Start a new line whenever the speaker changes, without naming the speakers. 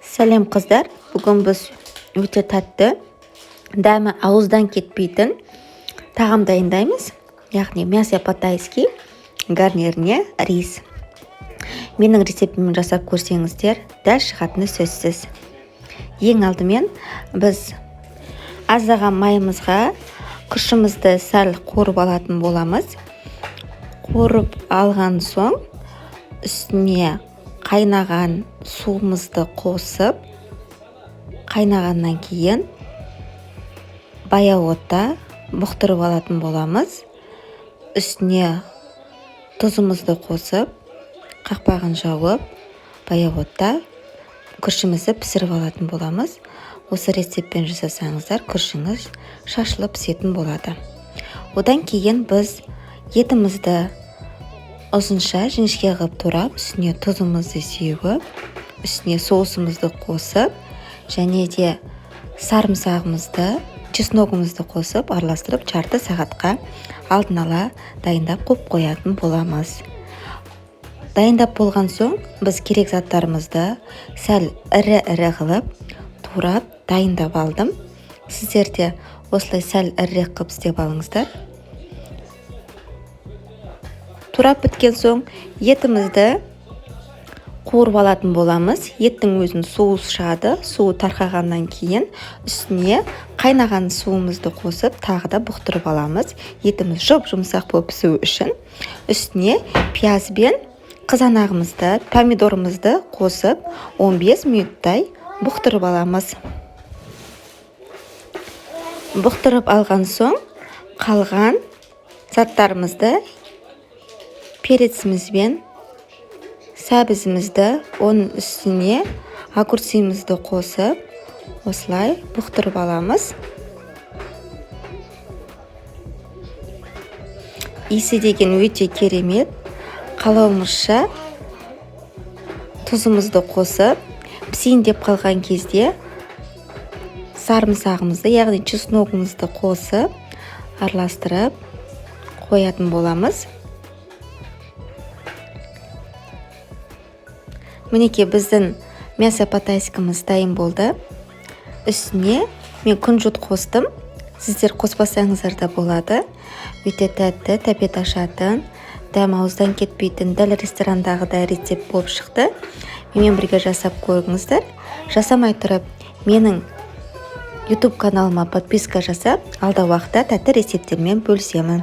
Сәлем қыздар, бүгін біз өте тәтті, дәмі ауыздан кетпейтін тағам дайындаймыз, яғни мясо по-тайски гарниріне рис. Менің рецептіммен жасап көрсеңіздер, дәл шығатыны сөзсіз. Ең алдымен біз аздаған майымызға күшімізді сәл қуырып алатын боламыз. Қуырып алған соң үстіне қайнаған суымызды қосып, қайнағаннан кейін баяу отта бұқтырып алатын боламыз. Үстіне тұзымызды қосып, қақпағын жауып, баяу отта күрішімізді пісіріп алатын боламыз. Осы рецептпен жасасаңыздар, күрішіңіз шашылып пісетін болады. Одан кейін біз етімізді ұзынша жіңішке қылып турап, үстіне тұзымызды сеуіп, үстіне соусымызды қосып, және де сарымсағымызды, чесногымызды қосып, араластырып, жарты сағатқа алдын ала дайындап қойатын боламыз. Дайындап болған соң, біз керек заттарымызды сәл ірі-ірі қылып, турап, дайындап алдым. Сіздер де осылай сәл ірі қылып істеп алыңыздар. Турап біткен соң, етімізді қуырып алатын боламыз. Еттің өзін суы шығады. Суы тарқағаннан кейін үстіне қайнаған суымызды қосып, тағы да бұқтырып аламыз. Етіміз жұмсақ болып пісуі үшін. Үстіне пияз бен қызанағымызды, помидорымызды қосып, 15 минуттай бұқтырып аламыз. Бұқтырып алған соң, қалған заттарымызды перецімізбен, сәбізімізді, оның үстіне огурцимізді қосып, осылай бұқтырып аламыз. Иісі деген өте керемет. Қалауымызша тұзымызды қосып, пісейін деп қалған кезде сарымсағымызды, яғни чесногымызды қосып, араластырып қоятын боламыз. Мінеке біздің мясо по-тайскіміз дайын болды. Үстіне мен күнжіт қостым. Сіздер қоспасаңыздар да болады. Өте тәтті, тәбет ашатын, дәм ауыздан кетпейтін дәл ресторандағыдай рецепт болып шықты. Менімен бірге жасап көріңіздер. Жасамай тұрып, менің YouTube каналыма подписка жасап, алда уақытта тәтті рецепттермен бөлісемін.